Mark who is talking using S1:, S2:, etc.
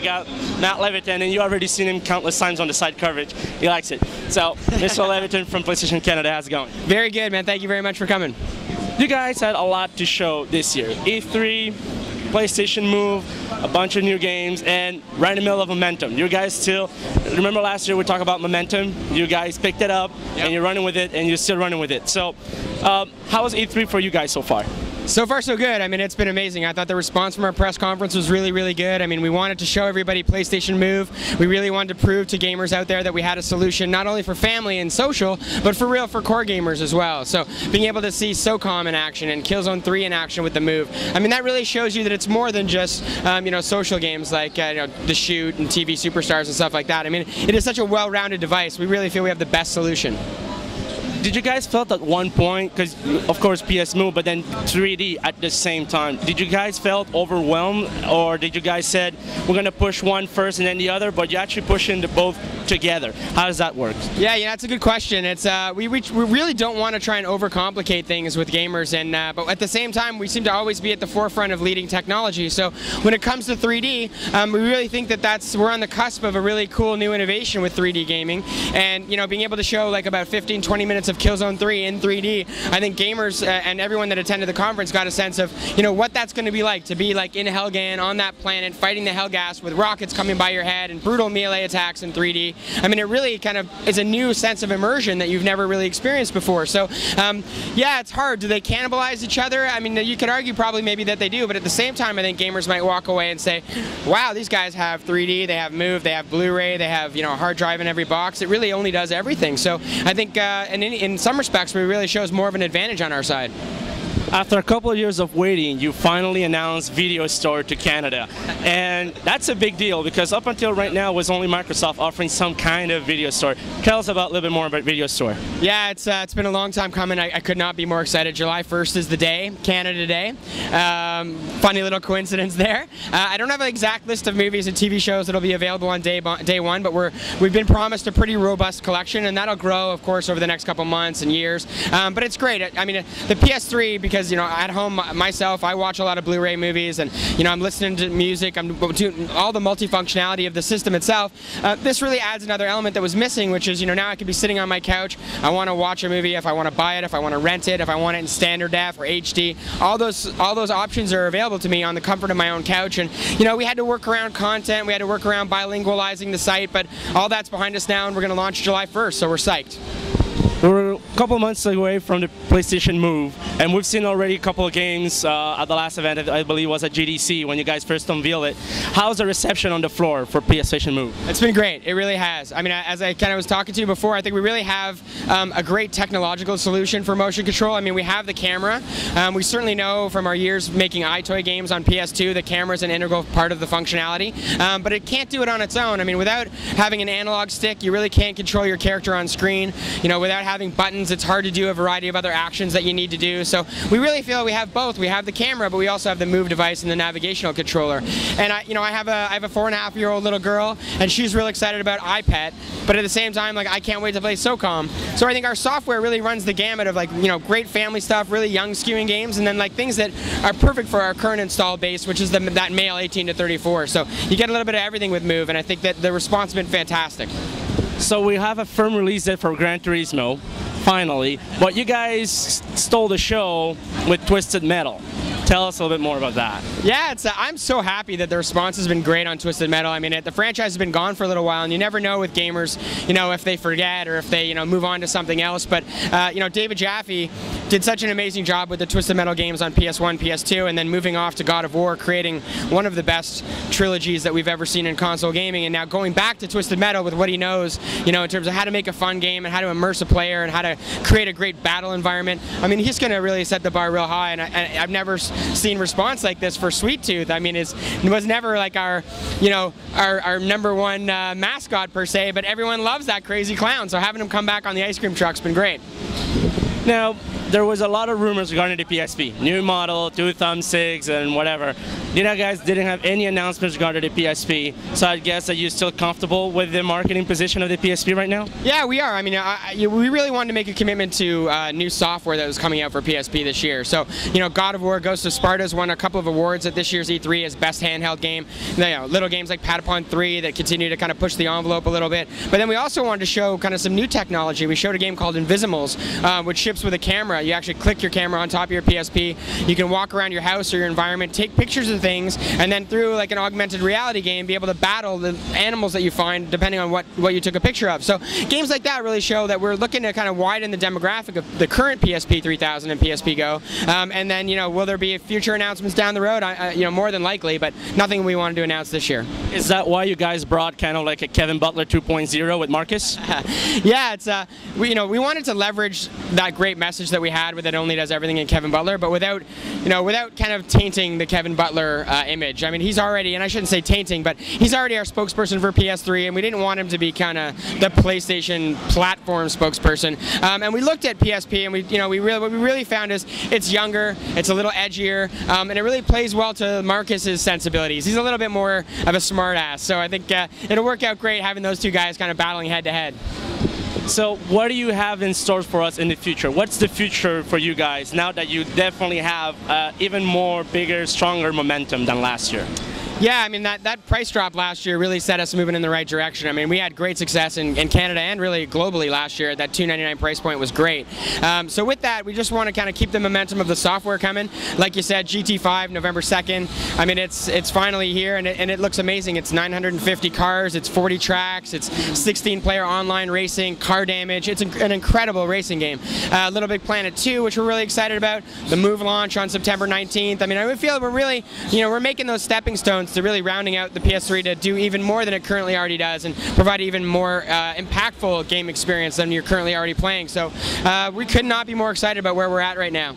S1: got Matt Levitan, and you already seen him countless times on the side coverage. He likes it. So, Mr. Levitan from PlayStation Canada, how's it going?
S2: Very good, man. Thank you very much for coming.
S1: You guys had a lot to show this year. E3, PlayStation Move, a bunch of new games, and right in the middle of momentum. You guys still, remember last year we talked about momentum? You guys picked it up, and you're running with it, and you're still running with it. So, how was E3 for you guys so far?
S2: So far, so good. I mean, it's been amazing. I thought the response from our press conference was really, really good. I mean, we wanted to show everybody PlayStation Move. We really wanted to prove to gamers out there that we had a solution not only for family and social, but for real for core gamers as well. So being able to see SOCOM in action and Killzone 3 in action with the Move, I mean, that really shows you that it's more than just you know, social games like The Shoot and TV Superstars and stuff like that. I mean, it is such a well-rounded device. We really feel we have the best solution.
S1: Did you guys felt at one point, because of course PS Move, but then 3D at the same time, did you guys felt overwhelmed, or did you guys said we're going to push one first and then the other, but you're actually pushing the both together? How does that work?
S2: Yeah, that's a good question. It's we really don't want to try and overcomplicate things with gamers, and but at the same time we seem to always be at the forefront of leading technology. So when it comes to 3D, we really think that we're on the cusp of a really cool new innovation with 3D gaming, and you know, being able to show like about 15-20 minutes of Killzone 3 in 3D, I think gamers and everyone that attended the conference got a sense of, you know, what that's going to be like to be like in Helghan on that planet fighting the Helghast with rockets coming by your head and brutal melee attacks in 3D. I mean, it really kind of is a new sense of immersion that you've never really experienced before. So yeah, it's hard. Do they cannibalize each other? I mean, you could argue probably maybe that they do, but at the same time I think gamers might walk away and say, wow, these guys have 3D, they have Move, they have Blu-ray, they have, you know, a hard drive in every box. It really only does everything. So I think in some respects, it really shows more of an advantage on our side.
S1: After a couple of years of waiting, you finally announced Video Store to Canada, and that's a big deal because up until right now it was only Microsoft offering some kind of video store. Tell us a little bit more about Video Store.
S2: Yeah, it's been a long time coming. I could not be more excited. July 1st is the day, Canada Day. Funny little coincidence there. I don't have an exact list of movies and TV shows that'll be available on day one, but we've been promised a pretty robust collection, and that'll grow, of course, over the next couple months and years. But it's great. I mean, the PS3, because you know, at home myself, I watch a lot of Blu-ray movies, and you know, I'm listening to music, I'm doing all the multifunctionality of the system itself. This really adds another element that was missing, which is, you know, now I could be sitting on my couch, I want to watch a movie, if I want to buy it, if I want to rent it, if I want it in standard def or HD, all those options are available to me on the comfort of my own couch. And you know, we had to work around content, we had to work around bilingualizing the site, but all that's behind us now, and we're going to launch July 1st, so we're psyched.
S1: We're a couple months away from the PlayStation Move, and we've seen already a couple of games at the last event, I believe was at GDC, when you guys first unveiled it. How's the reception on the floor for PlayStation Move?
S2: It's been great. It really has. I mean, as I kind of was talking to you before, I think we really have a great technological solution for motion control. I mean, we have the camera. We certainly know from our years making iToy games on PS2 that camera is an integral part of the functionality, but it can't do it on its own. I mean, without having an analog stick, you really can't control your character on screen. You know, without having buttons, it's hard to do a variety of other actions that you need to do. So we really feel we have both. We have the camera, but we also have the Move device and the navigational controller. And I have a 4.5-year-old little girl, and she's really excited about iPad. But at the same time, like, I can't wait to play SOCOM. So I think our software really runs the gamut of, like, you know, great family stuff, really young skewing games, and then like things that are perfect for our current install base, which is that male 18 to 34. So you get a little bit of everything with Move, and I think that the response has been fantastic.
S1: So we have a firm release date for Gran Turismo, finally, but you guys stole the show with Twisted Metal. Tell us a little bit more about that.
S2: Yeah, I'm so happy that the response has been great on Twisted Metal. I mean, the franchise has been gone for a little while, and you never know with gamers, you know, if they forget or if they, you know, move on to something else. But, you know, David Jaffe did such an amazing job with the Twisted Metal games on PS1, PS2, and then moving off to God of War, creating one of the best trilogies that we've ever seen in console gaming, and now going back to Twisted Metal with what he knows, you know, in terms of how to make a fun game and how to immerse a player and how to create a great battle environment. I mean, he's going to really set the bar real high, and I've never seen response like this for Sweet Tooth. I mean, it was never like our, you know, our #1 mascot per se, but everyone loves that crazy clown, so having him come back on the ice cream truck's been great.
S1: Now, there was a lot of rumors regarding the PSP, new model, 2 thumbsticks, and whatever. You guys didn't have any announcements regarding the PSP, so I guess that you're still comfortable with the marketing position of the PSP right now?
S2: Yeah, we are. I mean, we really wanted to make a commitment to new software that was coming out for PSP this year. So, God of War: Ghost of Sparta's won a couple of awards at this year's E3 as best handheld game. Little games like Patapon 3 that continue to kind of push the envelope a little bit. But then we also wanted to show kind of some new technology. We showed a game called Invisimals, which ships with a camera. You actually click your camera on top of your PSP. You can walk around your house or your environment, take pictures of things, and then through like an augmented reality game, be able to battle the animals that you find depending on what you took a picture of. So games like that really show that we're looking to kind of widen the demographic of the current PSP 3000 and PSP Go. And then, will there be future announcements down the road? More than likely, but nothing we wanted to announce this year.
S1: Is that why you guys brought kind of like a Kevin Butler 2.0 with Marcus?
S2: Yeah, it's we wanted to leverage that great message that we had with It Only Does Everything in Kevin Butler, but without kind of tainting the Kevin Butler image. I mean, he's already, and I shouldn't say tainting, but he's already our spokesperson for PS3, and we didn't want him to be kind of the PlayStation platform spokesperson. And we looked at PSP, and what we really found is it's younger, it's a little edgier, and it really plays well to Marcus's sensibilities. He's a little bit more of a smartass, so I think it'll work out great having those two guys kind of battling head to head.
S1: So what do you have in store for us in the future? What's the future for you guys now that you definitely have even more bigger, stronger momentum than last year?
S2: Yeah, I mean, that price drop last year really set us moving in the right direction. I mean, we had great success in Canada and really globally last year. That $299 price point was great. So with that, we just want to kind of keep the momentum of the software coming. Like you said, GT5, November 2nd. I mean, it's finally here, and it looks amazing. It's 950 cars, it's 40 tracks, it's 16-player online racing, car damage. It's an incredible racing game. Little Big Planet 2, which we're really excited about. The Move launch on September 19th. I mean, I feel we're really, we're making those stepping stones to really rounding out the PS3 to do even more than it currently already does and provide even more impactful game experience than you're currently already playing. So we could not be more excited about where we're at right now.